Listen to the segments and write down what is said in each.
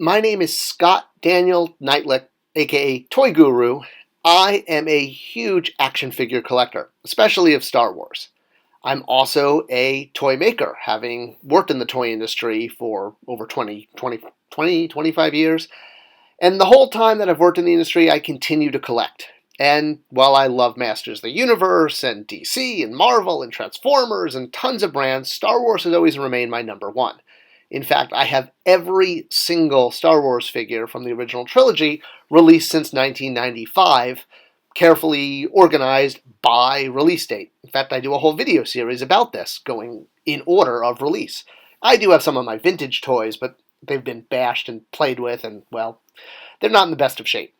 My name is Scott Daniel Neitlich, aka Toy Guru. I am a huge action figure collector, especially of Star Wars. I'm also a toy maker, having worked in the toy industry for over 25 years. And the whole time that I've worked in the industry, I continue to collect. And while I love Masters of the Universe and DC and Marvel and Transformers and tons of brands, Star Wars has always remained my number one. In fact, I have every single Star Wars figure from the original trilogy released since 1995, carefully organized by release date. In fact, I do a whole video series about this, going in order of release. I do have some of my vintage toys, but they've been bashed and played with, and, well, they're not in the best of shape.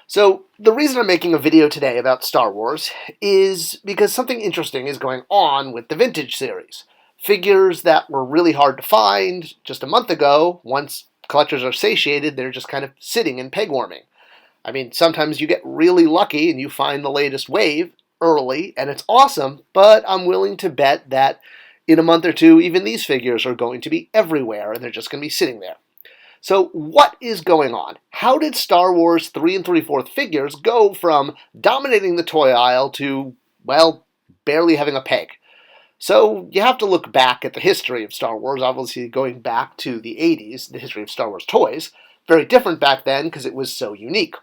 So, the reason I'm making a video today about Star Wars is because something interesting is going on with the vintage series. Figures that were really hard to find just a month ago, once collectors are satiated, they're just kind of sitting and peg warming. I mean, sometimes you get really lucky and you find the latest wave early, and it's awesome, but I'm willing to bet that in a month or two, even these figures are going to be everywhere, and they're just going to be sitting there. So what is going on? How did Star Wars 3 3/4 figures go from dominating the toy aisle to, well, barely having a peg? So you have to look back at the history of Star Wars, obviously going back to the 80s, the history of Star Wars toys. Very different back then because it was so unique.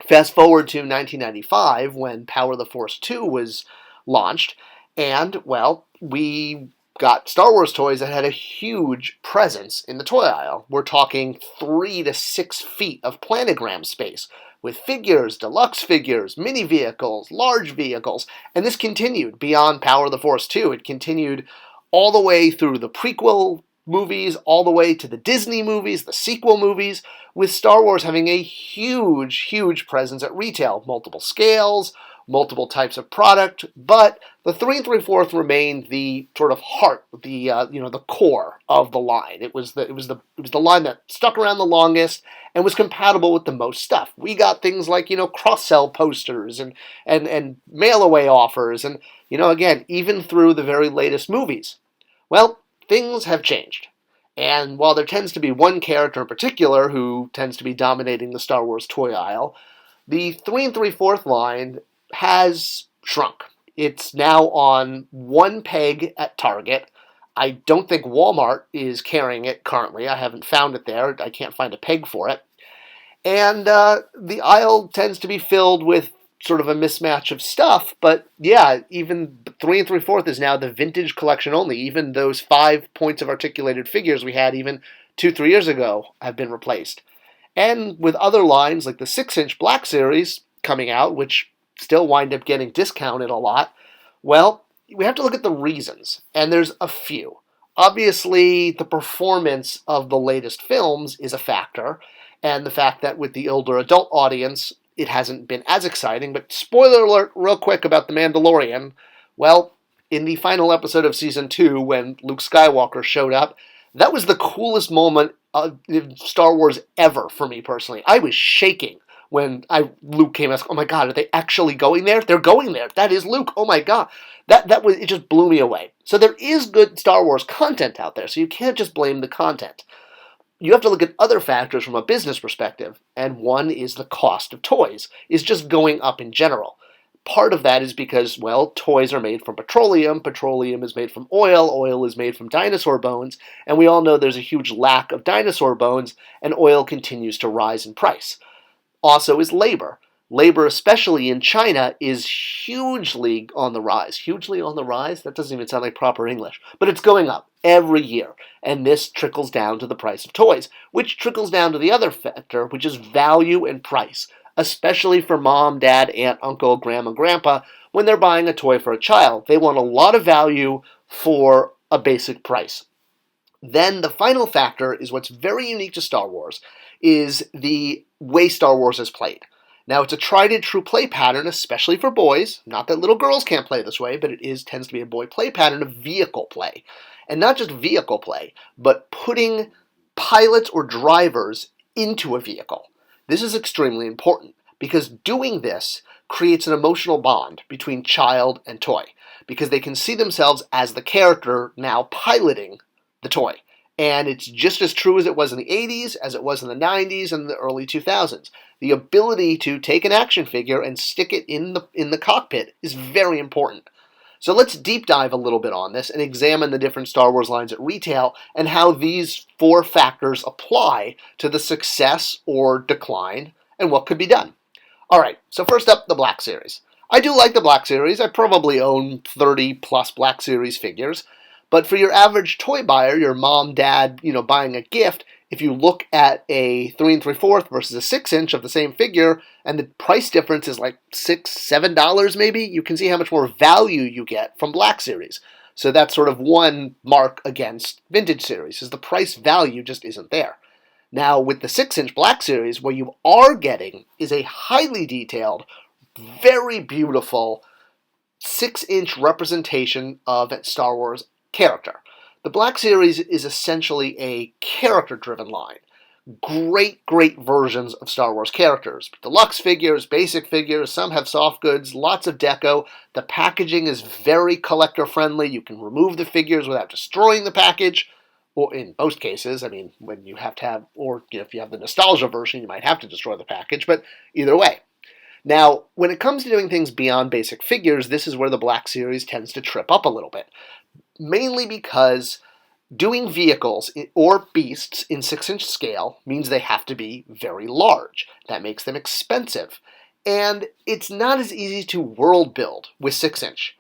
Fast forward to 1995 when Power of the Force 2 was launched, and, well, we got Star Wars toys that had a huge presence in the toy aisle. We're talking 3 to 6 feet of planogram space with figures, deluxe figures, mini vehicles, large vehicles, and this continued beyond Power of the Force 2. It continued all the way through the prequel movies, all the way to the Disney movies, the sequel movies, with Star Wars having a huge presence at retail. Multiple scales, multiple types of product, but the 3 3/4 remained the sort of heart, the core of the line. It was the line that stuck around the longest and was compatible with the most stuff. We got things like cross-sell posters and mail-away offers, and again, even through the very latest movies. Well, things have changed. And while there tends to be one character in particular who tends to be dominating the Star Wars toy aisle, the 3 3/4 line has shrunk. It's now on one peg at Target. I don't think Walmart is carrying it currently. I haven't found it there. I can't find a peg for it. And the aisle tends to be filled with sort of a mismatch of stuff, but yeah, even 3 3/4 is now the vintage collection only. Even those 5 points of articulated figures we had even 2, 3 years ago have been replaced. And with other lines like the 6-inch Black Series coming out, which still wind up getting discounted a lot, well, we have to look at the reasons, and there's a few. Obviously, the performance of the latest films is a factor, and the fact that with the older adult audience, it hasn't been as exciting. But spoiler alert real quick about The Mandalorian. Well, in the final episode of Season 2, when Luke Skywalker showed up, that was the coolest moment of Star Wars ever for me personally. I was shaking when Luke came out. Oh my God, are they actually going there? They're going there. That is Luke. Oh my God. It just blew me away. So there is good Star Wars content out there, so you can't just blame the content. You have to look at other factors from a business perspective, and one is the cost of toys is just going up in general. Part of that is because, well, toys are made from petroleum, petroleum is made from oil is made from dinosaur bones, and we all know there's a huge lack of dinosaur bones, and oil continues to rise in price. Also is labor. Labor, especially in China, is hugely on the rise. Hugely on the rise? That doesn't even sound like proper English. But it's going up every year. And this trickles down to the price of toys, which trickles down to the other factor, which is value and price, especially for mom, dad, aunt, uncle, grandma, grandpa, when they're buying a toy for a child. They want a lot of value for a basic price. Then the final factor is what's very unique to Star Wars, is the way Star Wars is played. Now, it's a tried and true play pattern, especially for boys. Not that little girls can't play this way, but tends to be a boy play pattern of vehicle play. And not just vehicle play, but putting pilots or drivers into a vehicle. This is extremely important because doing this creates an emotional bond between child and toy because they can see themselves as the character now piloting the toy. And it's just as true as it was in the 80s, as it was in the 90s and the early 2000s. The ability to take an action figure and stick it in the cockpit is very important. So let's deep dive a little bit on this and examine the different Star Wars lines at retail and how these 4 factors apply to the success or decline and what could be done. All right, so first up, the Black Series. I do like the Black Series. I probably own 30 plus Black Series figures. But for your average toy buyer, your mom, dad, buying a gift, if you look at a 3 3/4 versus a 6-inch of the same figure, and the price difference is like $6, $7 maybe, you can see how much more value you get from Black Series. So that's sort of one mark against Vintage Series, is the price value just isn't there. Now, with the 6-inch Black Series, what you are getting is a highly detailed, very beautiful 6-inch representation of Star Wars character. The Black Series is essentially a character-driven line. Great versions of Star Wars characters. Deluxe figures, basic figures, some have soft goods, lots of deco. The packaging is very collector-friendly. You can remove the figures without destroying the package. Or in most cases, when you have to have, or if you have the nostalgia version, you might have to destroy the package, but either way. Now, when it comes to doing things beyond basic figures, this is where the Black Series tends to trip up a little bit. Mainly because doing vehicles or beasts in 6-inch scale means they have to be very large. That makes them expensive. And it's not as easy to world build with 6-inch.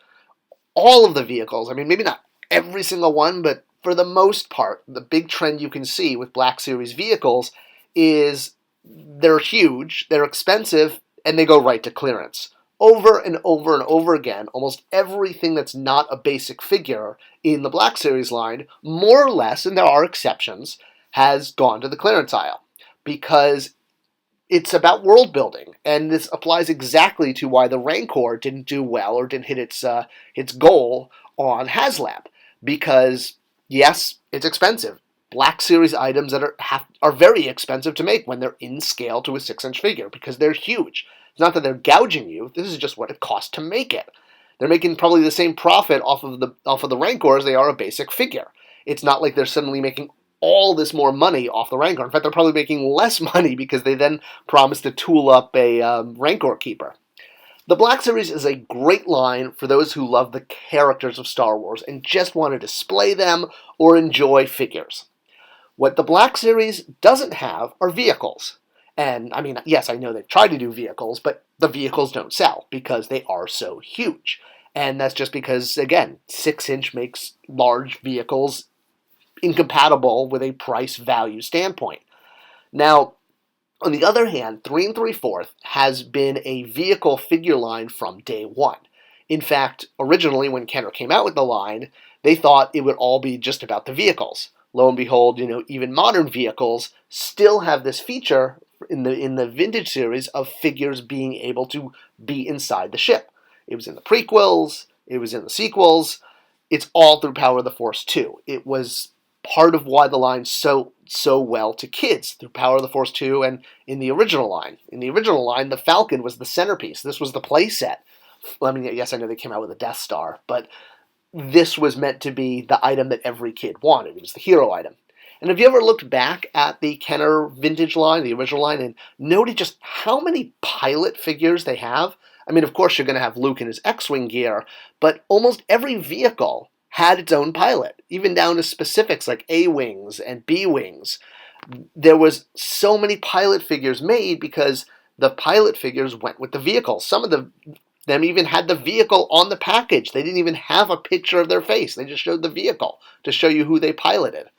All of the vehicles, maybe not every single one, but for the most part, the big trend you can see with Black Series vehicles is they're huge, they're expensive, and they go right to clearance. Over and over again, almost everything that's not a basic figure in the Black Series line, more or less, and there are exceptions, has gone to the clearance aisle. Because it's about world building, and this applies exactly to why the Rancor didn't do well or didn't hit its goal on HasLab. Because, yes, it's expensive. Black Series items that are very expensive to make when they're in scale to a 6-inch figure because they're huge. It's not that they're gouging you. This is just what it costs to make it. They're making probably the same profit off of the Rancor as they are a basic figure. It's not like they're suddenly making all this more money off the Rancor. In fact, they're probably making less money because they then promised to tool up a Rancor keeper. The Black Series is a great line for those who love the characters of Star Wars and just want to display them or enjoy figures. What the Black Series doesn't have are vehicles. And, yes, I know they've tried to do vehicles, but the vehicles don't sell because they are so huge. And that's just because, again, 6-inch makes large vehicles incompatible with a price-value standpoint. Now, on the other hand, 3 3/4 has been a vehicle figure line from day one. In fact, originally when Kenner came out with the line, they thought it would all be just about the vehicles. Lo and behold, even modern vehicles still have this feature in the Vintage Series of figures being able to be inside the ship. It was in the prequels, it was in the sequels, it's all through Power of the Force 2. It was part of why the line's so well to kids, through Power of the Force 2 and in the original line. In the original line, the Falcon was the centerpiece. This was the play set. Yes, I know they came out with a Death Star, but this was meant to be the item that every kid wanted. It was the hero item. And have you ever looked back at the Kenner vintage line, the original line, and noted just how many pilot figures they have? Of course, you're going to have Luke in his X-Wing gear, but almost every vehicle had its own pilot, even down to specifics like A-Wings and B-Wings. There was so many pilot figures made because the pilot figures went with the vehicles. Some of them even had the vehicle on the package. They didn't even have a picture of their face. They just showed the vehicle to show you who they piloted.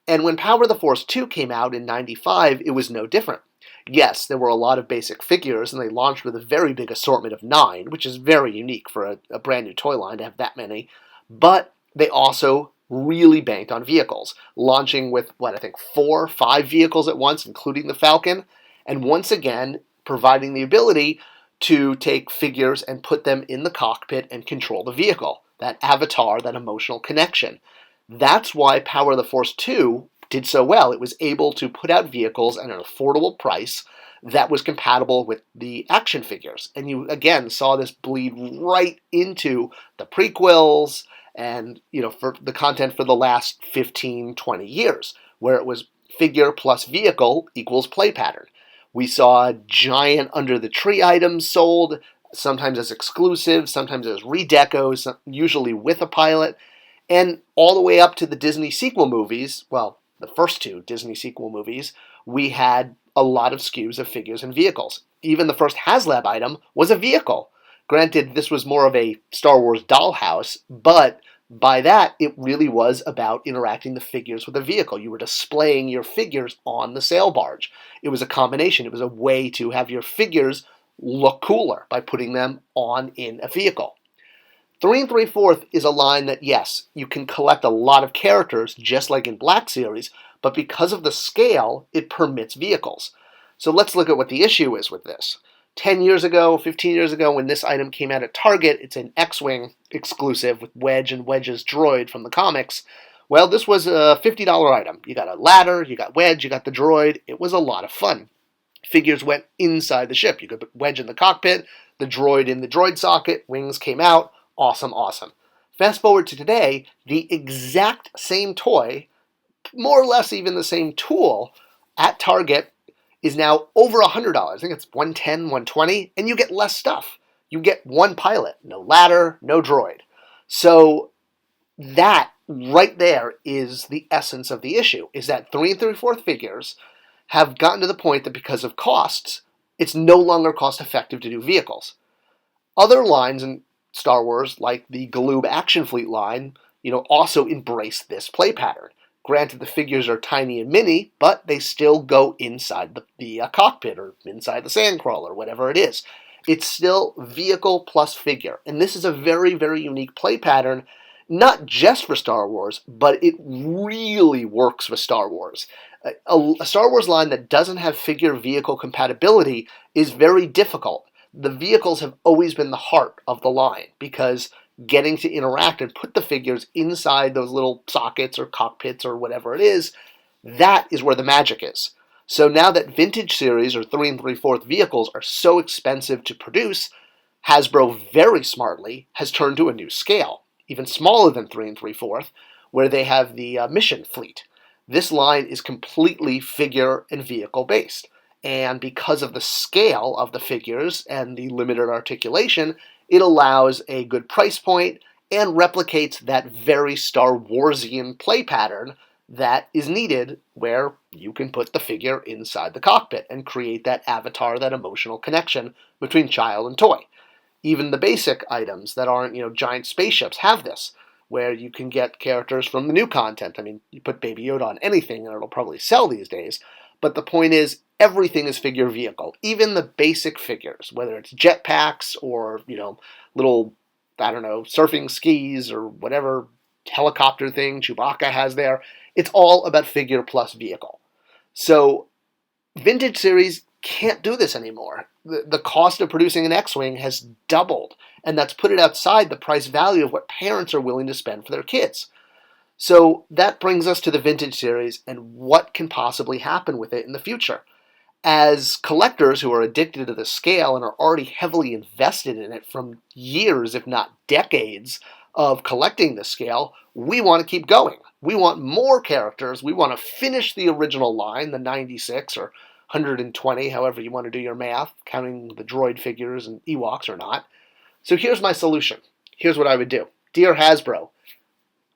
And when Power of the Force 2 came out in '95, it was no different. Yes, there were a lot of basic figures, and they launched with a very big assortment of 9, which is very unique for a brand new toy line to have that many. But they also really banked on vehicles, launching with, 4 or 5 vehicles at once, including the Falcon, and once again, providing the ability to take figures and put them in the cockpit and control the vehicle. That avatar, that emotional connection. That's why Power of the Force 2 did so well. It was able to put out vehicles at an affordable price that was compatible with the action figures. And you, again, saw this bleed right into the prequels and for the content for the last 15, 20 years, where it was figure plus vehicle equals play pattern. We saw giant under the tree items sold, sometimes as exclusive, sometimes as redecos, usually with a pilot, and all the way up to the Disney sequel movies. Well, the first two Disney sequel movies, we had a lot of SKUs of figures and vehicles. Even the first HasLab item was a vehicle. Granted, this was more of a Star Wars dollhouse, but by that, it really was about interacting the figures with a vehicle. You were displaying your figures on the sail barge. It was a combination. It was a way to have your figures look cooler by putting them on in a vehicle. 3 3/4 is a line that, yes, you can collect a lot of characters, just like in Black Series, but because of the scale, it permits vehicles. So let's look at what the issue is with this. 10 years ago, 15 years ago, when this item came out at Target, it's an X-Wing exclusive with Wedge and Wedge's droid from the comics. Well, this was a $50 item. You got a ladder, you got Wedge, you got the droid. It was a lot of fun. Figures went inside the ship. You could put Wedge in the cockpit, the droid in the droid socket, wings came out. Awesome, awesome. Fast forward to today, the exact same toy, more or less even the same tool, at Target is now over $100. I think it's $110, $120, and you get less stuff. You get one pilot, no ladder, no droid. So that right there is the essence of the issue, is that 3 3/4 figures have gotten to the point that because of costs, it's no longer cost effective to do vehicles. Other lines in Star Wars, like the Galoob Action Fleet line, also embrace this play pattern. Granted, the figures are tiny and mini, but they still go inside the cockpit or inside the sandcrawler, whatever it is. It's still vehicle plus figure. And this is a very, very unique play pattern, not just for Star Wars, but it really works with Star Wars. A Star Wars line that doesn't have figure-vehicle compatibility is very difficult. The vehicles have always been the heart of the line because getting to interact and put the figures inside those little sockets or cockpits or whatever it is, that is where the magic is. So now that vintage series or 3 3/4 vehicles are so expensive to produce, Hasbro very smartly has turned to a new scale, even smaller than 3 3/4, where they have the mission fleet. This line is completely figure and vehicle based. And because of the scale of the figures and the limited articulation, it allows a good price point and replicates that very Star Warsian play pattern that is needed, where you can put the figure inside the cockpit and create that avatar, that emotional connection between child and toy. Even the basic items that aren't, giant spaceships have this, where you can get characters from the new content. I mean, you put Baby Yoda on anything and it'll probably sell these days. But the point is, everything is figure vehicle. Even the basic figures, whether it's jetpacks or, little, surfing skis or whatever helicopter thing Chewbacca has there, it's all about figure plus vehicle. So vintage series can't do this anymore. The cost of producing an X-Wing has doubled, and that's put it outside the price value of what parents are willing to spend for their kids. So that brings us to the vintage series and what can possibly happen with it in the future. As collectors who are addicted to the scale and are already heavily invested in it from years, if not decades, of collecting the scale, we want to keep going. We want more characters. We want to finish the original line, the 96 or 120, however you want to do your math, counting the droid figures and Ewoks or not. So here's my solution. Here's what I would do. Dear Hasbro,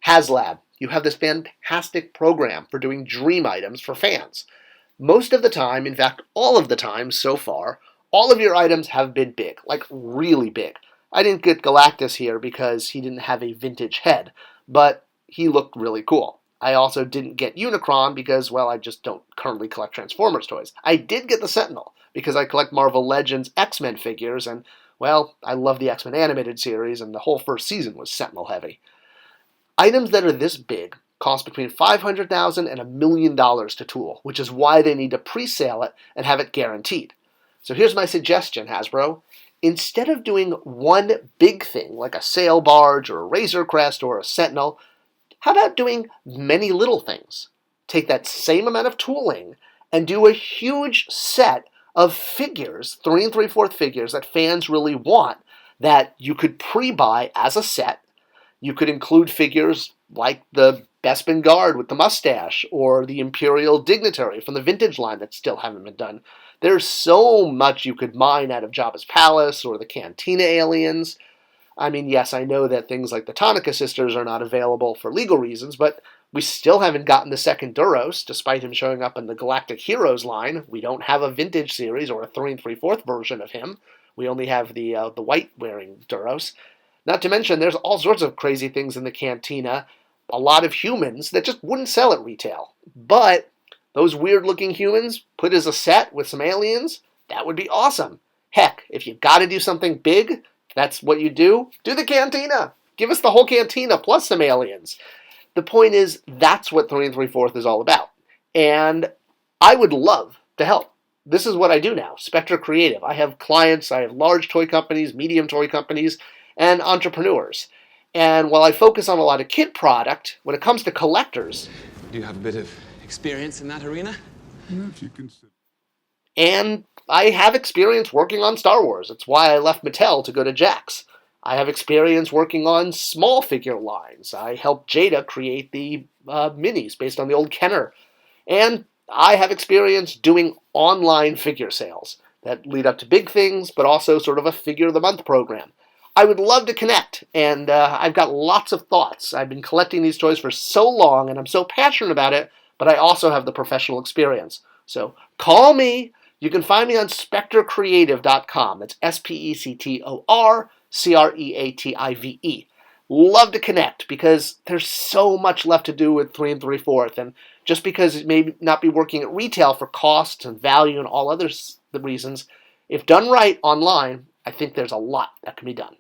HasLab, you have this fantastic program for doing dream items for fans. Most of the time, in fact, all of the time so far, all of your items have been big, like really big. I didn't get Galactus here because he didn't have a vintage head, but he looked really cool. I also didn't get Unicron because, well, I just don't currently collect Transformers toys. I did get the Sentinel because I collect Marvel Legends X-Men figures, and, well, I love the X-Men animated series, and the whole first season was Sentinel heavy. Items that are this big cost between $500,000 and $1 million to tool, which is why they need to pre-sale it and have it guaranteed. So here's my suggestion, Hasbro. Instead of doing one big thing, like a sail barge or a Razor Crest or a Sentinel, how about doing many little things? Take that same amount of tooling and do a huge set of figures, 3 3/4 figures that fans really want, that you could pre-buy as a set. You could include figures like the Bespin Guard with the mustache, or the Imperial Dignitary from the vintage line that still haven't been done. There's so much you could mine out of Jabba's Palace or the Cantina aliens. I mean, yes, I know that things like the Tonica sisters are not available for legal reasons, but we still haven't gotten the second Duros, despite him showing up in the Galactic Heroes line. We don't have a vintage series or a 3 3/4 version of him. We only have the white-wearing Duros. Not to mention, there's all sorts of crazy things in the Cantina. A lot of humans that just wouldn't sell at retail. But those weird-looking humans put as a set with some aliens, that would be awesome. Heck, if you got to do something big, that's what you do the Cantina. Give us the whole Cantina plus some aliens. The point is, that's what 3 3/4 is all about. And I would love to help. This is what I do now, Spector Creative. I have clients, I have large toy companies, medium toy companies, and entrepreneurs. And while I focus on a lot of kit product, when it comes to collectors... Do you have a bit of experience in that arena? If you consider. And I have experience working on Star Wars. It's why I left Mattel to go to Jakks. I have experience working on small figure lines. I helped Jada create the minis based on the old Kenner. And I have experience doing online figure sales that lead up to big things, but also sort of a figure of the month program. I would love to connect, and I've got lots of thoughts. I've been collecting these toys for so long, and I'm so passionate about it, but I also have the professional experience. So call me. You can find me on SpectorCreative.com. That's SpectorCreative. Love to connect, because there's so much left to do with 3 3/4, and just because it may not be working at retail for cost and value and all other reasons, if done right online, I think there's a lot that can be done.